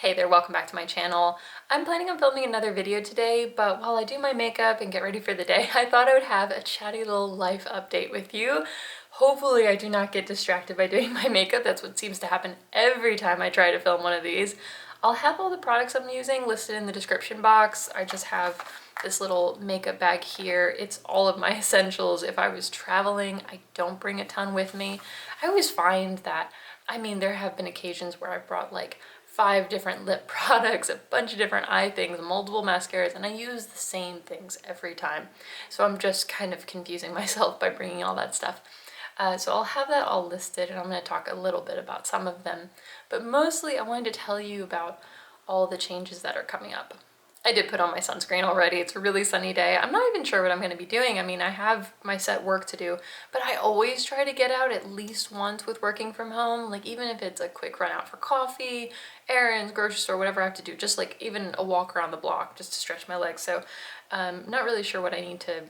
Hey there, welcome back to my channel. I'm planning on filming another video today, but while I do my makeup and get ready for the day, I thought I would have a chatty little life update with you. Hopefully I do not get distracted by doing my makeup. That's what seems to happen every time I try to film one of these. I'll have all the products I'm using listed in the description box. I just have this little makeup bag here. It's all of my essentials. If I was traveling, I don't bring a ton with me. I always find that, there have been occasions where I've brought like 5 different lip products, a bunch of different eye things, multiple mascaras, and I use the same things every time. So I'm just kind of confusing myself by bringing all that stuff. So I'll have that all listed and I'm going to talk a little bit about some of them. But mostly I wanted to tell you about all the changes that are coming up. I did put on my sunscreen already. It's a really sunny day. I'm not even sure what I'm going to be doing. I have my set work to do, but I always try to get out at least once with working from home. Like even if it's a quick run out for coffee, errands, grocery store, whatever I have to do, just like even a walk around the block just to stretch my legs. So not really sure what I need to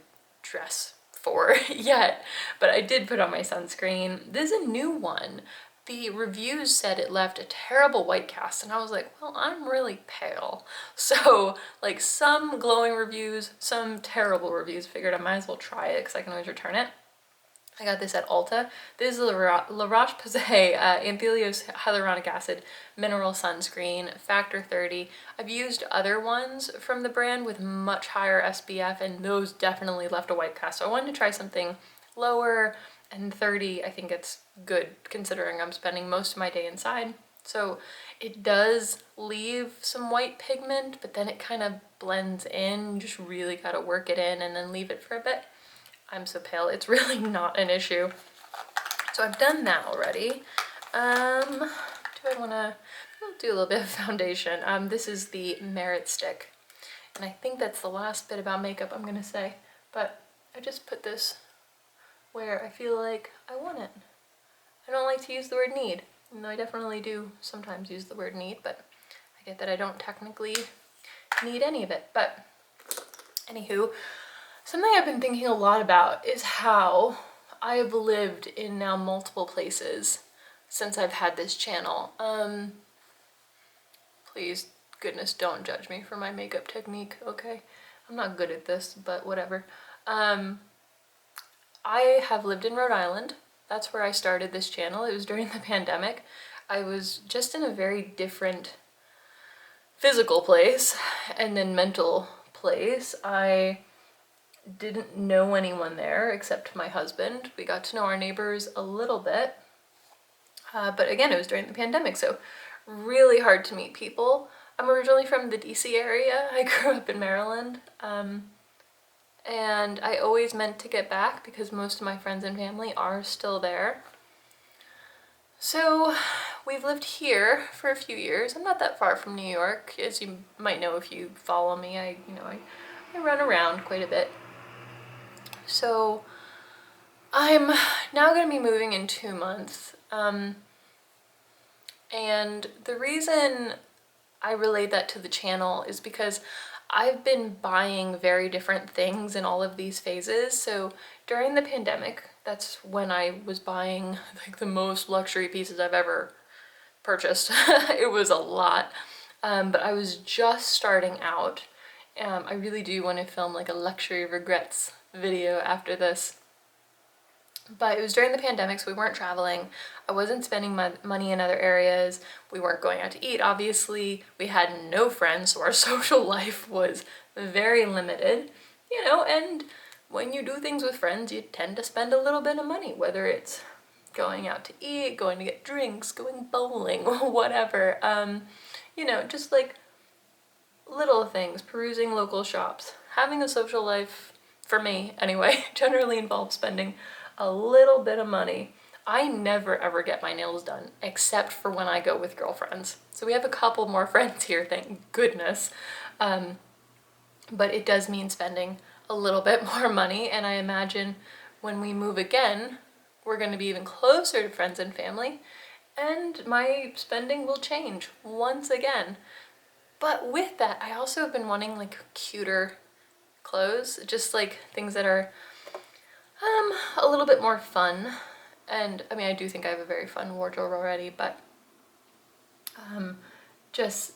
dress for yet, but I did put on my sunscreen. This is a new one. The reviews said it left a terrible white cast, and I was like, well, I'm really pale. So like some glowing reviews, some terrible reviews. Figured I might as well try it because I can always return it. I got this at Ulta. This is La Roche-Posay Anthelios Hyaluronic Acid Mineral Sunscreen, Factor 30. I've used other ones from the brand with much higher SPF, and those definitely left a white cast. So I wanted to try something lower, and 30, I think it's good considering I'm spending most of my day inside. So it does leave some white pigment, but then it kind of blends in. You just really gotta work it in and then leave it for a bit. I'm so pale, it's really not an issue. So I've done that already. Do I wanna do a little bit of foundation? This is the Merit Stick. And I think that's the last bit about makeup I'm gonna say, but I just put this where I feel like I want it. I don't like to use the word need, even though I definitely do sometimes use the word need, but I get that I don't technically need any of it. But anywho, something I've been thinking a lot about is how I've lived in now multiple places since I've had this channel. Please, goodness, don't judge me for my makeup technique, okay? I'm not good at this, but whatever. I have lived in Rhode Island. That's where I started this channel. It was during the pandemic. I was just in a very different physical place and then mental place. I didn't know anyone there except my husband. We got to know our neighbors a little bit. But again, it was during the pandemic, so really hard to meet people. I'm originally from the DC area. I grew up in Maryland. And I always meant to get back because most of my friends and family are still there. So we've lived here for a few years. I'm not that far from New York. As you might know if you follow me, I run around quite a bit. So I'm now going to be moving in 2 months. And the reason I relate that to the channel is because I've been buying very different things in all of these phases. So during the pandemic, that's when I was buying like the most luxury pieces I've ever purchased. It was a lot, but I was just starting out. I really do want to film like a luxury regrets video after this. But it was during the pandemic, so we weren't traveling. I wasn't spending my money in other areas. We weren't going out to eat, obviously. We had no friends, so our social life was very limited, and when you do things with friends, you tend to spend a little bit of money, whether it's going out to eat, going to get drinks, going bowling, whatever. Just like little things, perusing local shops. Having a social life, for me anyway, generally involves spending a little bit of money. I never ever get my nails done except for when I go with girlfriends. So we have a couple more friends here, thank goodness. But it does mean spending a little bit more money, and I imagine when we move again, we're going to be even closer to friends and family, and my spending will change once again. But with that, I also have been wanting like cuter clothes, just like things that are a little bit more fun. And I do think I have a very fun wardrobe already, but just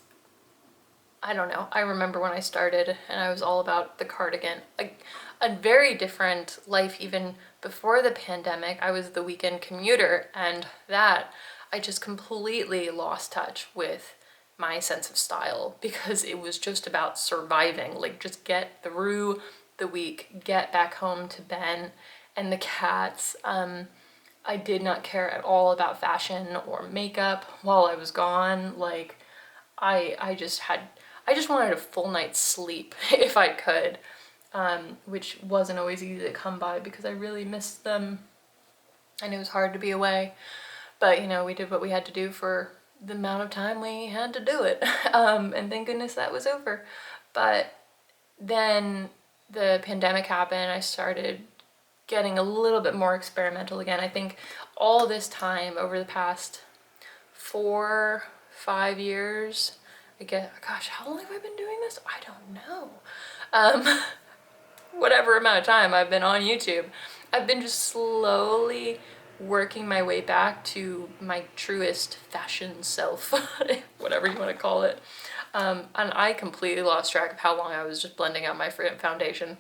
I don't know. I remember when I started and I was all about the cardigan. Like a very different life even before the pandemic. I was the weekend commuter, and that I just completely lost touch with my sense of style because it was just about surviving. Like just get through the week, get back home to Ben and the cats. I did not care at all about fashion or makeup while I was gone. Like I just wanted a full night's sleep if I could, which wasn't always easy to come by because I really missed them and it was hard to be away. But you know, we did what we had to do for the amount of time we had to do it. And thank goodness that was over. But then the pandemic happened. I started getting a little bit more experimental again. I think all this time over the past 4-5 years, I guess, gosh, how long have I been doing this? I don't know. Whatever amount of time I've been on YouTube, I've been just slowly working my way back to my truest fashion self, whatever you want to call it. And I completely lost track of how long I was just blending out my foundation,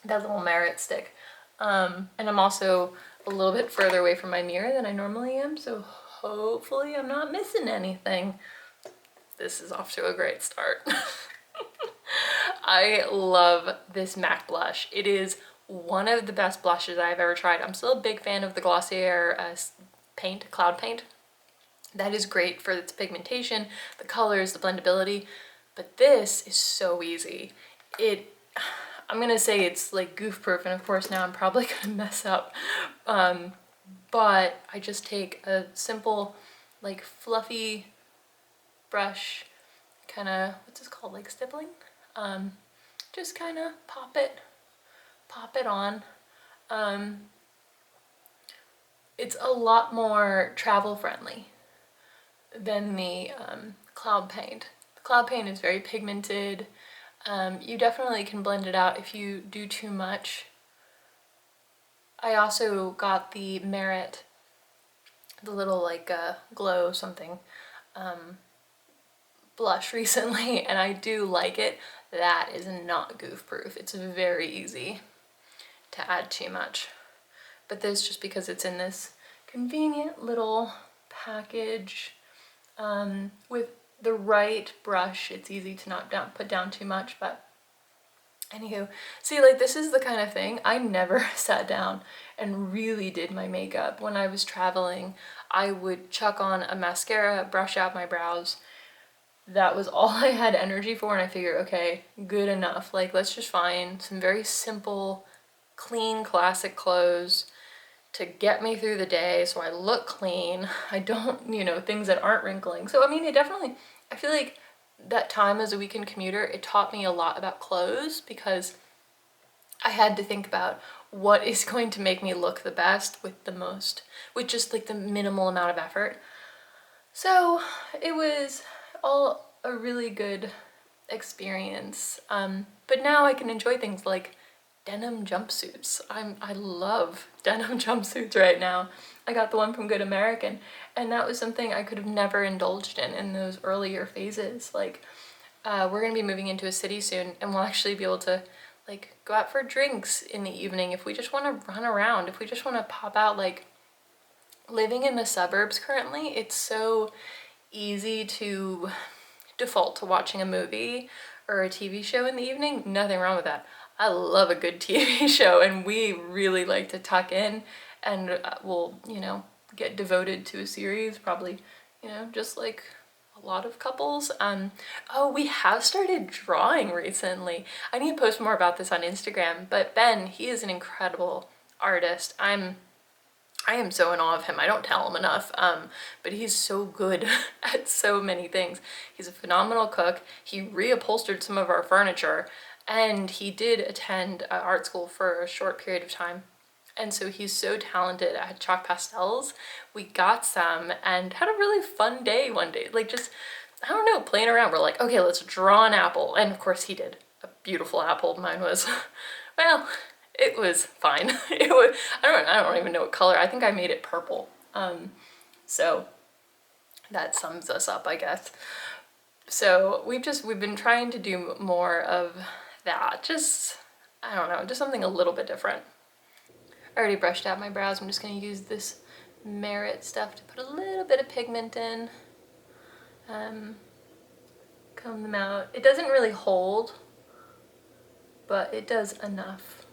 that little Merit stick. And I'm also a little bit further away from my mirror than I normally am, so hopefully I'm not missing anything. This is off to a great start. I love this MAC blush. It is one of the best blushes I've ever tried. I'm still a big fan of the Glossier paint, cloud paint. That is great for its pigmentation, the colors, the blendability, but this is so easy. I'm gonna say it's like goof proof, and of course now I'm probably gonna mess up, but I just take a simple like fluffy brush, kind of, what's this called, like stippling? Just kind of pop it on. It's a lot more travel friendly than the cloud paint. The cloud paint is very pigmented. You definitely can blend it out if you do too much. I also got the Merit, the little like glow something blush recently, and I do like it. That is not goof proof. It's very easy to add too much. But this, just because it's in this convenient little package with the right brush, it's easy to not put down too much. But anywho, see, like this is the kind of thing I never sat down and really did my makeup. When I was traveling, I would chuck on a mascara, brush out my brows. That was all I had energy for, and I figured, okay, good enough. Like, let's just find some very simple, clean, classic clothes to get me through the day so I look clean. I don't, you know, things that aren't wrinkling. So, I mean, I feel like that time as a weekend commuter, it taught me a lot about clothes because I had to think about what is going to make me look the best with just like the minimal amount of effort. So it was all a really good experience. But now I can enjoy things like denim jumpsuits. I love denim jumpsuits right now. I got the one from Good American, and that was something I could have never indulged in those earlier phases. Like, we're gonna be moving into a city soon, and we'll actually be able to like go out for drinks in the evening if we just want to run around, if we just want to pop out. Like, living in the suburbs currently, it's so easy to default to watching a movie or a TV show in the evening. Nothing wrong with that. I love a good TV show, and we really like to tuck in, and we'll, you know, get devoted to a series, probably, you know, just like a lot of couples. Oh, we have started drawing recently. I need to post more about this on Instagram, but Ben, he is an incredible artist. I am so in awe of him. I don't tell him enough, but he's so good at so many things. He's a phenomenal cook. He reupholstered some of our furniture, and he did attend art school for a short period of time. And so he's so talented at chalk pastels. We got some and had a really fun day one day. Like, just, I don't know, playing around. We're like, okay, let's draw an apple. And of course he did. A beautiful apple. Mine was, well, it was fine. It was, I don't even know what color. I think I made it purple. So that sums us up, I guess. So we've been trying to do more of that. Just, I don't know, just something a little bit different. I already brushed out my brows. I'm just gonna use this Merit stuff to put a little bit of pigment in. Comb them out. It doesn't really hold, but it does enough.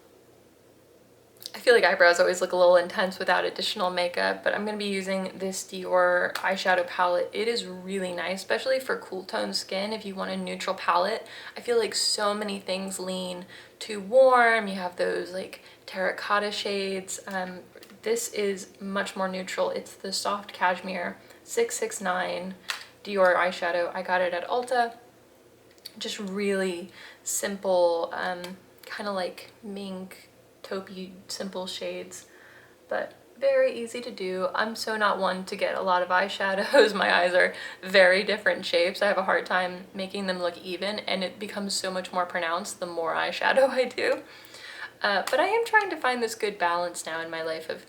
I feel like eyebrows always look a little intense without additional makeup, but I'm going to be using this Dior eyeshadow palette. It is really nice, especially for cool tone skin if you want a neutral palette. I feel like so many things lean too warm. You have those like terracotta shades. This is much more neutral. It's the Soft Cashmere 669 Dior eyeshadow. I got it at Ulta. Just really simple, kind of like mink, taupey, simple shades, but very easy to do. I'm so not one to get a lot of eyeshadows. My eyes are very different shapes. I have a hard time making them look even, and it becomes so much more pronounced the more eyeshadow I do. But I am trying to find this good balance now in my life of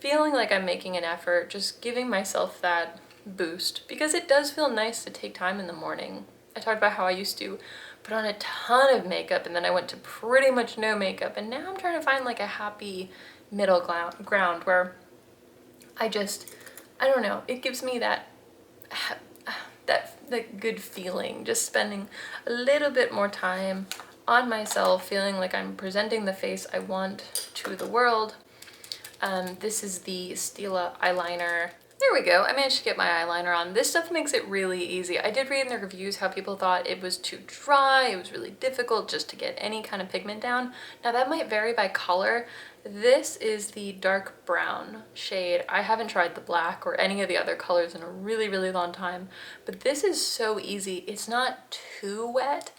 feeling like I'm making an effort, just giving myself that boost, because it does feel nice to take time in the morning. I talked about how I used to put on a ton of makeup and then I went to pretty much no makeup, and now I'm trying to find like a happy middle ground where I don't know, it gives me that good feeling, just spending a little bit more time on myself, feeling like I'm presenting the face I want to the world. This is the Stila eyeliner. There we go, I managed to get my eyeliner on. This stuff makes it really easy. I did read in the reviews how people thought it was too dry, it was really difficult just to get any kind of pigment down. Now that might vary by color. This is the dark brown shade. I haven't tried the black or any of the other colors in a really, really long time, but this is so easy. It's not too wet.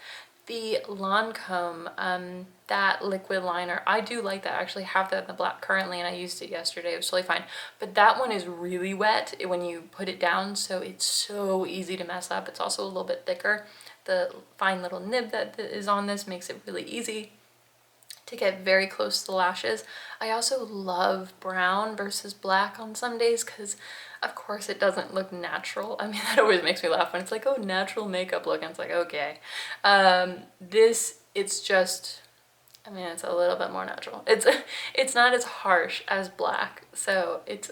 The Lancome, that liquid liner, I do like that. I actually have that in the black currently and I used it yesterday. It was totally fine. But that one is really wet when you put it down, so it's so easy to mess up. It's also a little bit thicker. The fine little nib that is on this makes it really easy to get very close to the lashes. I also love brown versus black on some days because of course it doesn't look natural. I mean, that always makes me laugh when it's like, oh, natural makeup look, and it's like, okay. It's just, I mean, it's a little bit more natural. It's not as harsh as black. So it's,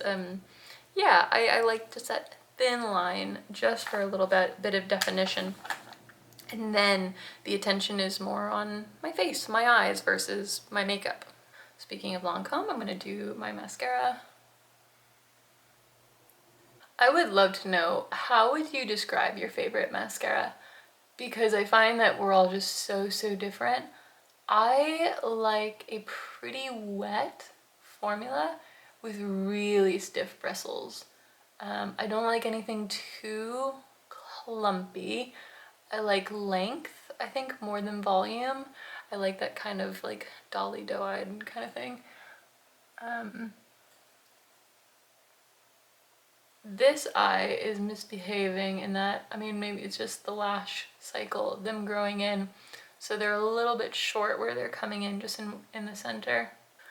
yeah, I like to set thin line just for a little bit of definition. And then the attention is more on my face, my eyes versus my makeup. Speaking of Lancome, I'm gonna do my mascara. I would love to know, how would you describe your favorite mascara? Because I find that we're all just so different. I like a pretty wet formula with really stiff bristles. I don't like anything too clumpy. I like length, I think, more than volume. I like that kind of like Dolly Doe-eyed kind of thing. This eye is misbehaving in that, I mean, maybe it's just the lash cycle, them growing in. So they're a little bit short where they're coming in just in the center.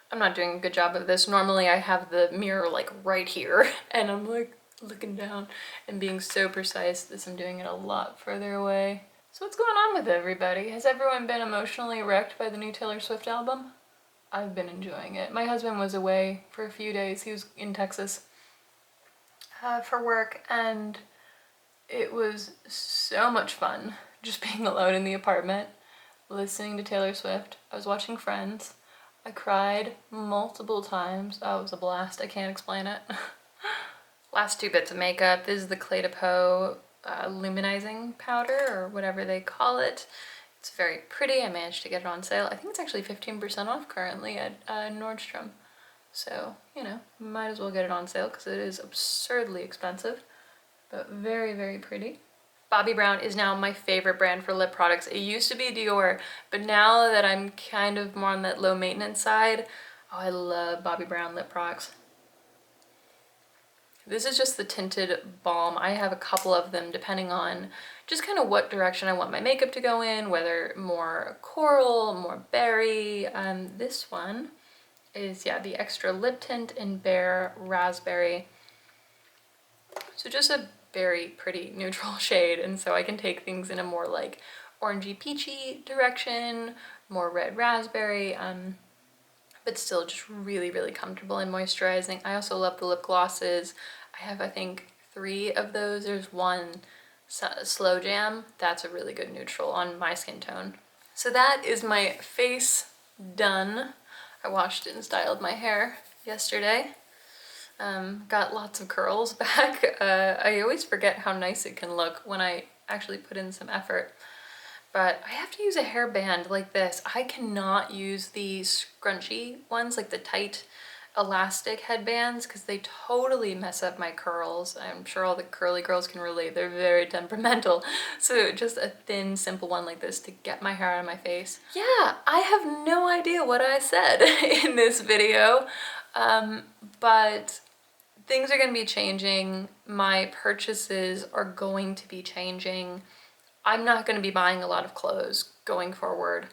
I'm not doing a good job of this. Normally I have the mirror like right here and I'm like looking down and being so precise. This, I'm doing it a lot further away. So what's going on with everybody? Has everyone been emotionally wrecked by the new Taylor Swift album? I've been enjoying it. My husband was away for a few days. He was in Texas for work, and it was so much fun just being alone in the apartment, listening to Taylor Swift. I was watching Friends. I cried multiple times. Oh, it was a blast. I can't explain it. Last two bits of makeup. This is the Clé de Peau Lumizing powder, or whatever they call it. It's very pretty. I managed to get it on sale. I think it's actually 15% off currently at Nordstrom. So, you know, might as well get it on sale because it is absurdly expensive, but very pretty. Bobbi Brown is now my favorite brand for lip products. It used to be Dior, but now that I'm kind of more on that low maintenance side, oh, I love Bobbi Brown lip products. This is just the tinted balm. I have a couple of them depending on just kind of what direction I want my makeup to go in, whether more coral, more berry. This one is, yeah, the extra lip tint in Bare Raspberry. So just a very pretty neutral shade, and so I can take things in a more like orangey peachy direction, more red raspberry, but still just really, really comfortable in moisturizing. I also love the lip glosses. I have, I think, 3 of those. There's one Slow Jam. That's a really good neutral on my skin tone. So that is my face done. I washed and styled my hair yesterday. Got lots of curls back. I always forget how nice it can look when I actually put in some effort. But I have to use a hairband like this. I cannot use the scrunchy ones, like the tight elastic headbands, because they totally mess up my curls. I'm sure all the curly girls can relate. They're very temperamental. So just a thin, simple one like this to get my hair out of my face. Yeah, I have no idea what I said in this video, but things are going to be changing. My purchases are going to be changing. I'm not going to be buying a lot of clothes going forward.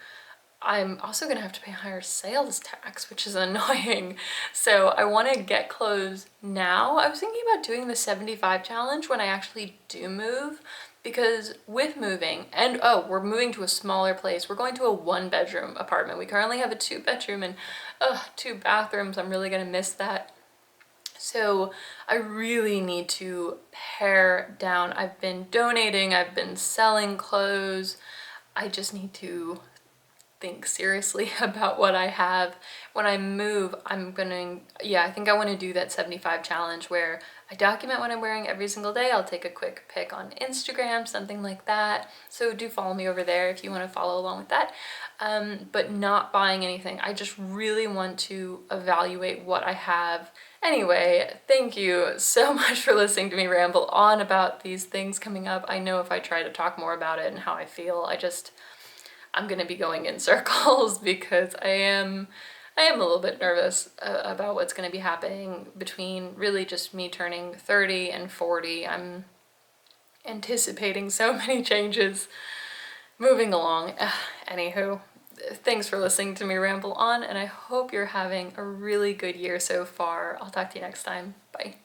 I'm also going to have to pay higher sales tax, which is annoying. So I want to get clothes now. I was thinking about doing the 75 challenge when I actually do move, because with moving, and oh, we're moving to a smaller place. We're going to a 1-bedroom apartment. We currently have a 2-bedroom and 2 bathrooms. I'm really going to miss that. So I really need to pare down. I've been donating, I've been selling clothes. I just need to think seriously about what I have. When I move, I think I want to do that 75 challenge where I document what I'm wearing every single day. I'll take a quick pic on Instagram, something like that. So do follow me over there if you want to follow along with that. But not buying anything. I just really want to evaluate what I have. Anyway, thank you so much for listening to me ramble on about these things coming up. I know if I try to talk more about it and how I feel, I'm gonna be going in circles because I am a little bit nervous about what's gonna be happening between really just me turning 30 and 40. I'm anticipating so many changes moving along. Anywho, thanks for listening to me ramble on, and I hope you're having a really good year so far. I'll talk to you next time. Bye.